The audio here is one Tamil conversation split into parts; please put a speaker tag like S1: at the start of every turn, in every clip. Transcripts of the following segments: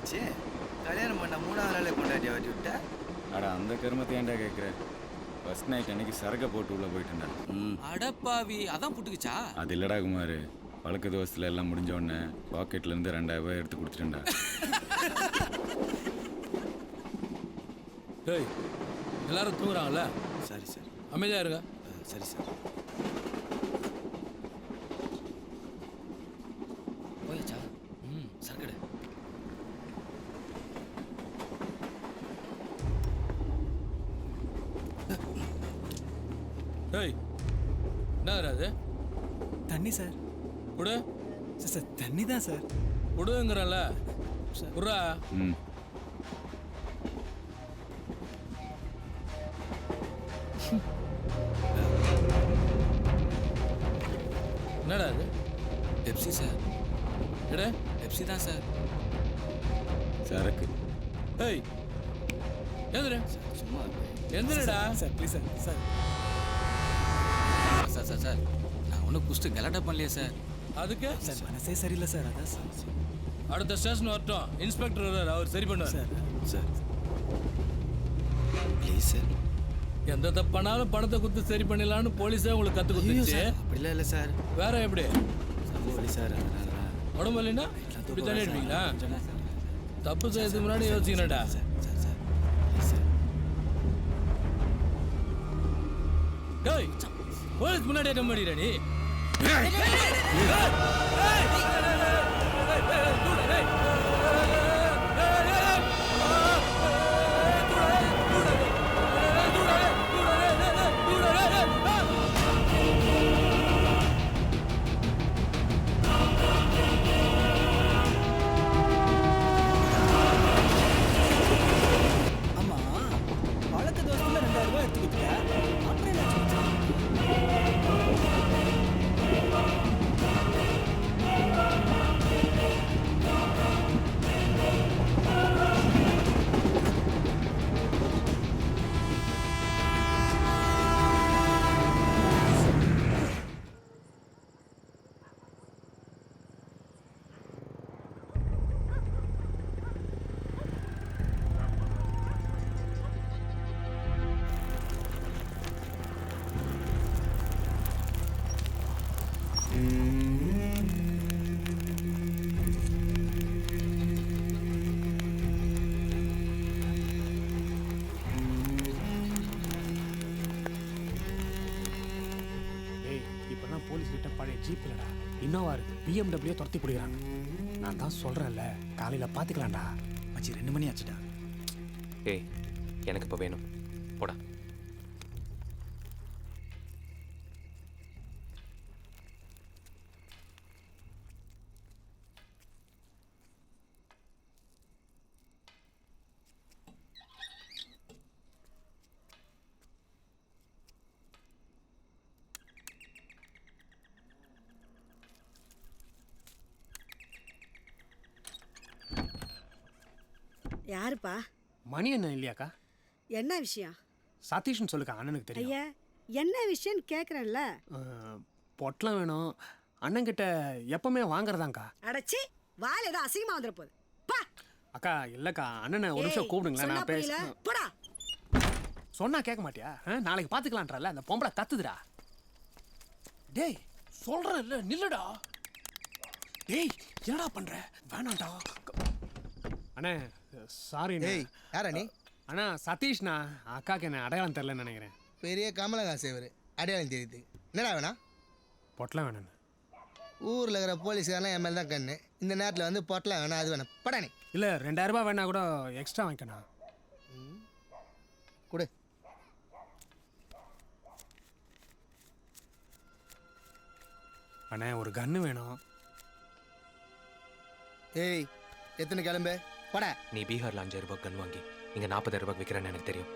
S1: மச்சி கல்யாணம் பண்ண 3வது நாளே கொண்டாட்டியா வட்டி விட்ட?
S2: அட அந்த கருமத்தை ஏன்டா கேட்குற? ஃபர்ஸ்ட் நைட் அன்னைக்கு சரக்கை போட்டு உள்ளே போயிட்டேன்டா.
S3: அடப்பாவி, அதான் புட்டுக்குச்சா?
S2: அது இல்லடா குமார், பழக்க தோசத்தில் எல்லாம் முடிஞ்ச உடனே பாக்கெட்லேருந்து 2000 ரூபாய் எடுத்து கொடுத்துட்டேன்டா.
S4: டேய், எல்லாரும் தூங்குறாங்கல்ல?
S1: சரி சார்.
S4: அமைதியாக இருங்க.
S1: சரி சார்.
S3: போயாச்சா? சரக்கடை.
S4: டேய், என்ன அது?
S1: தண்ணி சார்.
S4: குடு.
S1: சார் தண்ணி தான் சார்.
S4: குடுங்கிறல்ல குடுறா.
S2: ம்
S4: என்னடா அது?
S3: Pepsi sir.
S4: எடு.
S3: பெப்சி தான் சார்.
S2: சரக்கு.
S4: டேய், எந்திரு.
S3: சும்மா
S4: எந்திரடா.
S1: Sir please sir. Sir
S3: sir sir sir நான் ஒன்றும் குஸ்ட்டு கலாட்டா பண்ணலையே சார்.
S4: அதுக்கு
S1: சார் மனசே சரியில்லை சார். அதான் சார்.
S4: அடுத்த ஸ்டேஷன் வரட்டும், இன்ஸ்பெக்டர் வர்றாரு, அவர் சரி பண்ணுவார்.
S1: Sir sir please sir.
S4: எந்த தப்பானாலும் பணத்தை குத்து சரி பண்ணிடலான்னு போலீஸே உங்களுக்கு கத்து கொடுத்துச்சு.
S1: அப்படிலாம் இல்லை சார்.
S4: வேற எப்படி?
S1: சரி சார்.
S4: உடம்பு இல்லைன்னா இப்படி தண்ணி அடிப்பீங்களா? தப்பு செய்யறதுக்கு முன்னாடி யோசிக்கணும்டா.
S1: Sir sir sir.
S4: டேய், போலீஸ் முன்னாடியே டம் அடிடா நீ.
S1: ஆமா, பழக்க தோசையில் 2000 ரூபாய் எடுத்து கொடுத்துட்டேன். அப்புறம் என்ன ஆச்சு?
S5: போலீஸ் கிட்ட பழைய ஜீப் இல்லடா, இன்னோவா இருக்கு. BMW துரத்தி பிடிக்கிறாங்க. நான் தான் சொல்றேன்ல, காலையில பாத்துக்கலாம்டா.
S1: மச்சி 2 மணி ஆச்சுடா.
S6: ஏய், எனக்கு இப்போ வேணும், போடா.
S7: யாருப்பா?
S5: மணி என்ன இல்லையாக்கா?
S7: என்ன விஷயம்?
S5: சதீஷ்னு சொல்லுக்கா, அண்ணனுக்கு தெரியும்.
S7: ஐயா, என்ன விஷயம்னு கேட்குறேன்ல.
S5: பொட்டலம் வேணும், அண்ணன்கிட்ட எப்பவுமே வாங்குறதாங்க்கா.
S7: அடைச்சி வாயில் ஏதோ அசிங்கமாக வந்துட போகுது. பா
S5: அக்கா இல்லக்கா, அண்ணனை ஒரு நிமிஷம் கூப்பிடுங்களேன், நான் பேச.
S7: போடா.
S5: சொன்னா கேட்க மாட்டியா? நாளைக்கு பார்த்துக்கலான்றல, அந்த பொம்பளை கத்துதுடா. டேய் சொல்றேன்ல, நில்லுடா. டேய் என்னடா பண்ற? வேணாம்டா. அண்ணே சாரி.
S8: டேய் யாரா நீ?
S5: அண்ணா சதீஷ்ண்ணா, அக்காக்கு என்ன அடையாளம் தெரிலன்னு நினைக்கிறேன்.
S8: பெரிய கமலஹாசேவர் அடையாளம் தெரியுது. என்னடா வேணா?
S5: பொட்டலம் வேணும்ண்ணே.
S8: ஊரில் இருக்கிற போலீஸ்காரெலாம் என் மேலே தான் கண்ணு. இந்த நேரத்தில் வந்து பொட்டலம் வேணாம், அது வேணாம், படானே.
S5: இல்லை 2000 ரூபாய் வேணா கூட எக்ஸ்ட்ரா வாங்கிக்கண்ணா.
S8: கொடு.
S5: அண்ணே ஒரு கன்று வேணும்.
S8: ஏய் எத்தனை கிளம்பு பட.
S6: நீ பீகாரில் 5000 ரூபாய் கன் வாங்கி இங்கே 40000 ரூபாய்க்கு விற்கிறேன்னு எனக்கு தெரியும்.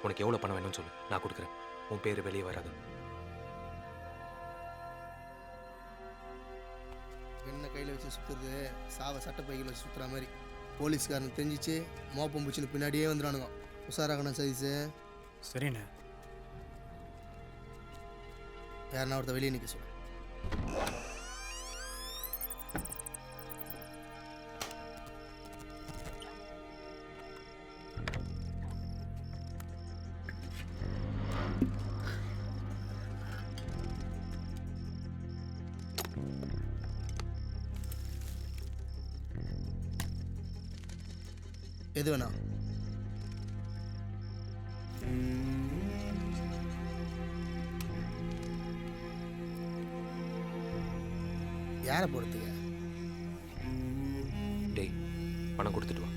S6: உனக்கு எவ்வளோ பணம் வேணும்னு சொல்லு, நான் கொடுக்குறேன். உன் பேர் வெளியே வராது.
S8: என்ன கையில் வச்சு சுற்றுறது, சாவை சட்டை பையில் வச்சு சுற்றுற மாதிரி. போலீஸ்காரனுக்கு தெரிஞ்சிச்சு, மோப்பம் பூச்சின்னு பின்னாடியே வந்துடானுங்க. உஷாராகணும் சதீஷு.
S5: சரிண்ணே.
S8: யாருன்னா ஒருத்த வெளியே நிற்க சொல்லு. எது வேணாம்? யாரை பொறுத்துக்க?
S6: டேய் பணம் கொடுத்துட்டு வா.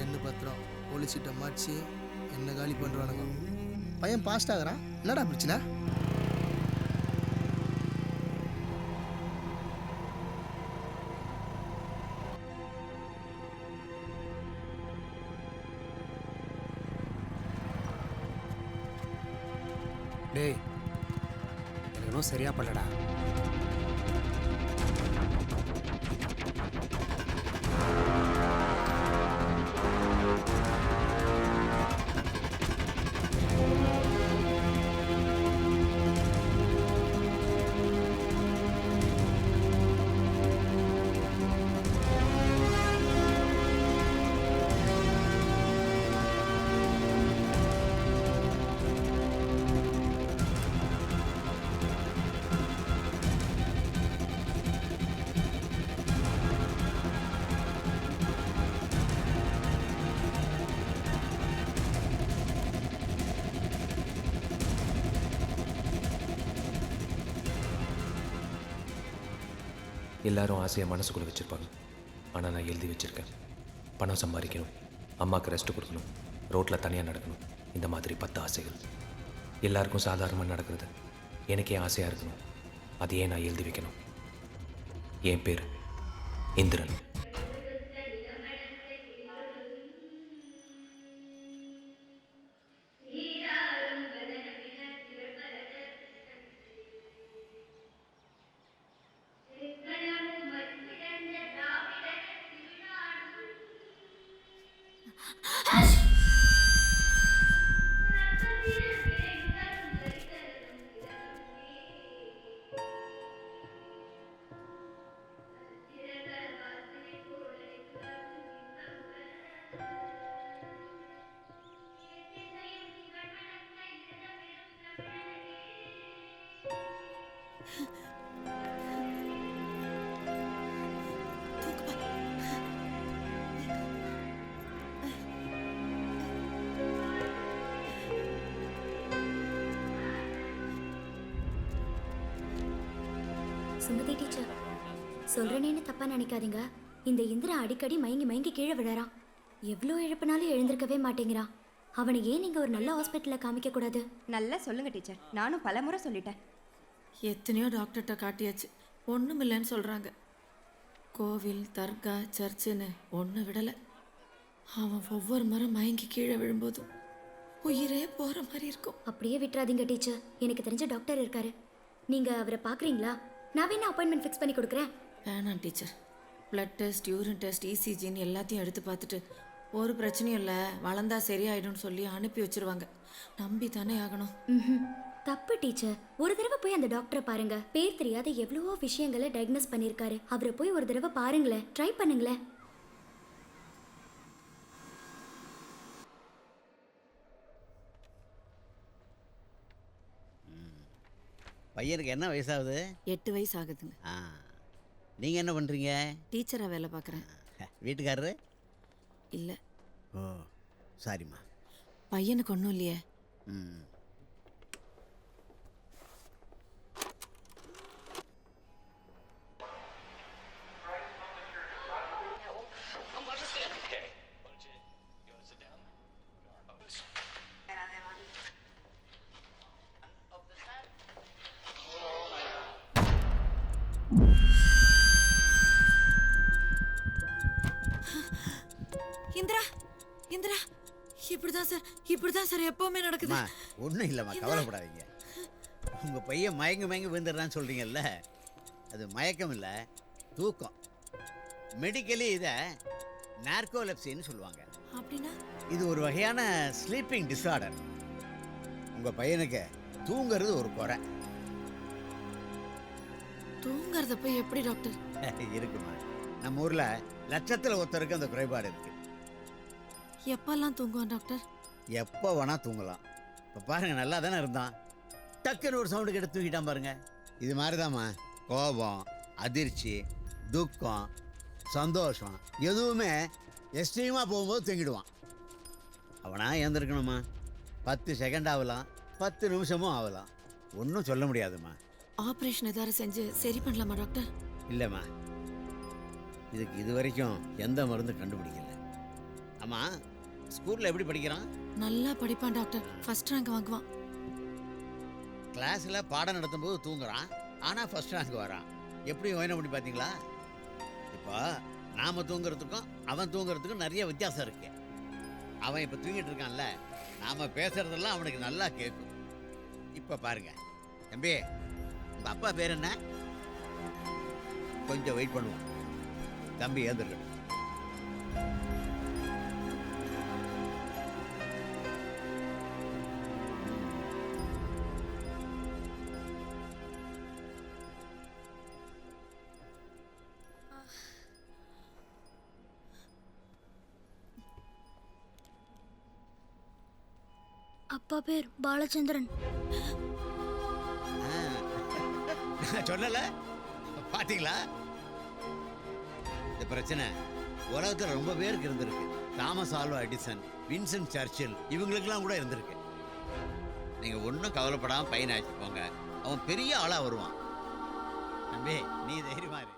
S8: என்ன பத்திரம் போலீஸ் கிட்ட மாச்சு என்ன காலி பண்ணுறானுங்க. பையன் பாஸ்ட் ஆகுறான், என்னடா பிரச்சனை?
S5: டேய் எனக்கு இன்னும் சரியா பண்ணலடா.
S6: எல்லாரும் ஆசையாக மனசுக்குள்ளே வச்சுருப்பாங்க. ஆனால் நான் எழுதி வச்சுருக்கேன். பணம் சம்பாதிக்கணும், அம்மாவுக்கு ரெஸ்ட் கொடுக்கணும், ரோட்டில் தனியாக நடக்கணும், இந்த மாதிரி 10 ஆசைகள். எல்லாருக்கும் சாதாரணமாக நடக்கிறது. எனக்கே ஆசையாக இருக்கணும். அதையே நான் எழுதி வைக்கணும். என் பேர் இந்திரன்.
S9: சுமதி டீச்சர் சொல்றேன்னு தப்பா நினைக்காதீங்க. இந்த இந்திரா அடிக்கடி மயங்கி மயங்கி கீழே விழறான். எவ்வளோ இழப்பினாலும் எழுந்திருக்கவே மாட்டேங்கிறான். அவனை ஏன் நீங்க ஒரு நல்ல ஹாஸ்பிட்டலில் காமிக்க கூடாது?
S10: நல்லா சொல்லுங்க டீச்சர், நானும் பல முறை சொல்லிட்டேன்.
S11: எத்தனையோ டாக்டர்கிட்ட காட்டியாச்சு, ஒன்றும் இல்லைன்னு சொல்கிறாங்க. கோவில், தர்கா, சர்ச்சுன்னு ஒன்று விடலை. அவன் ஒவ்வொரு முறை மயங்கி கீழே விழும்போதும் உயிரே போகிற மாதிரி இருக்கும்.
S9: அப்படியே விட்டுறாதீங்க டீச்சர். எனக்கு தெரிஞ்ச டாக்டர் இருக்காரு, நீங்க அவரை பார்க்குறீங்களா? நான் வேணா அப்பாயின்மெண்ட் ஃபிக்ஸ் பண்ணி கொடுக்குறேன்.
S11: வேணாம் teacher. Blood test, urine test, இசிஜின்னு எல்லாத்தையும் எடுத்து பார்த்துட்டு ஒரு பிரச்சனையும் இல்லை, வளர்ந்தா சரியாயிடும்னு சொல்லி அனுப்பி வச்சிருவாங்க. நம்பி தானே ஆகணும்.
S9: தப்பு டீச்சர். ஒரு தடவை போய் அந்த டாக்டரை பாருங்க. பேர் தெரியாத எவ்வளவோ விஷயங்களை டயக்னோஸ் பண்ணியிருக்காரு. அவரை போய் ஒரு தடவை பாருங்களேன், ட்ரை பண்ணுங்களேன்.
S12: பையனுக்கு என்ன வயசாகுது?
S11: 8 வயசு ஆகுதுங்க.
S12: நீங்கள் என்ன பண்ணுறீங்க?
S11: டீச்சராக வேலை பார்க்குறேன்.
S12: வீட்டுக்காரரு?
S11: இல்லை.
S12: ஓ சாரிம்மா.
S11: பையனுக்கு ஒன்றும் இல்லையே.
S12: ம்.
S11: இந்திரா, இந்திரா, இப்படிதான் சார் எப்பவுமே நடக்குது.
S12: ஒன்றும் இல்லைம்மா, கவலைப்படாதீங்க. உங்கள் பையன் மயங்கி மயங்கி விழுந்துடுறான்னு சொல்கிறீங்கல்ல, அது மயக்கம் இல்லை, தூக்கம். மெடிக்கலி இதை நார்கோலெப்சின்னு சொல்லுவாங்க.
S11: அப்படின்னா
S12: இது ஒரு வகையான ஸ்லீப்பிங் டிஸார்டர். உங்கள் பையனுக்கு தூங்கிறது ஒரு குறை.
S11: தூங்குறத போய் எப்படி டாக்டர்?
S12: இருக்குமா, நம்ம ஊரில் லட்சத்தில் ஒருத்தருக்கு அந்த குறைபாடு இருக்குது.
S11: எப்பெல்லாம் தூங்குவான் டாக்டர்?
S12: எப்போ வேணா தூங்கலாம். இப்போ பாருங்க, நல்லா தானே இருந்தான், டக்குன்னு ஒரு சவுண்டு கிட்ட தூக்கிட்டான் பாருங்க. இது மாதிரிதாம்மா கோபம், அதிர்ச்சி, துக்கம், சந்தோஷம் எதுவுமே எக்ஸ்ட்ரீமாக போகும்போது தூங்கிடுவான். அவனா ஏந்திருக்கணுமா, 10 செகண்ட் ஆகலாம், 10 நிமிஷமும் ஆகலாம், ஒன்றும் சொல்ல முடியாதும்மா.
S11: ஆப்ரேஷன் ஏதாவது செஞ்சு சரி பண்ணலாமா டாக்டர்?
S12: இல்லைம்மா, இதுக்கு இது வரைக்கும் எந்த மருந்து கண்டுபிடிக்கல. ஆமாம், ஸ்கூலில் எப்படி படிக்கிறான்?
S11: நல்லா படிப்பான் டாக்டர், ஃபர்ஸ்ட் ரேங்க் வாங்குவான்.
S12: கிளாஸில் பாடம் நடத்தும் போது தூங்குறான், ஆனால் ஃபர்ஸ்ட் ரேங்க் வரான். எப்படி ஓய்ன பண்ணி பார்த்தீங்களா? இப்போ நாம் தூங்குறதுக்கும் அவன் தூங்குறதுக்கும் நிறைய வித்தியாசம் இருக்கு. அவன் இப்போ தூங்கிட்டு இருக்கான்ல, நாம் பேசுகிறதெல்லாம் அவனுக்கு நல்லா கேட்கும். இப்போ பாருங்க தம்பி, உங்கள் அப்பா பேர் என்ன? கொஞ்சம் வெயிட் பண்ணுவோம். தம்பி ஏந்திருக்கட்டும்.
S9: அப்பா பேர் பாலச்சந்திரன்.
S12: சொல்லல பாத்தீங்களா? இந்த பிரச்சனை உலகத்தில் ரொம்ப பேருக்கு இருந்திருக்கு. தாமஸ் ஆல்வா எடிசன், வின்சென்ட் சர்ச்சில், இவங்களுக்கெல்லாம் கூட இருந்திருக்கு. நீங்க ஒன்றும் கவலைப்படாம பையனை அழைச்சிட்டு போங்க, அவன் பெரிய ஆளா வருவான். தம்பி நீ தைரியமா இரு.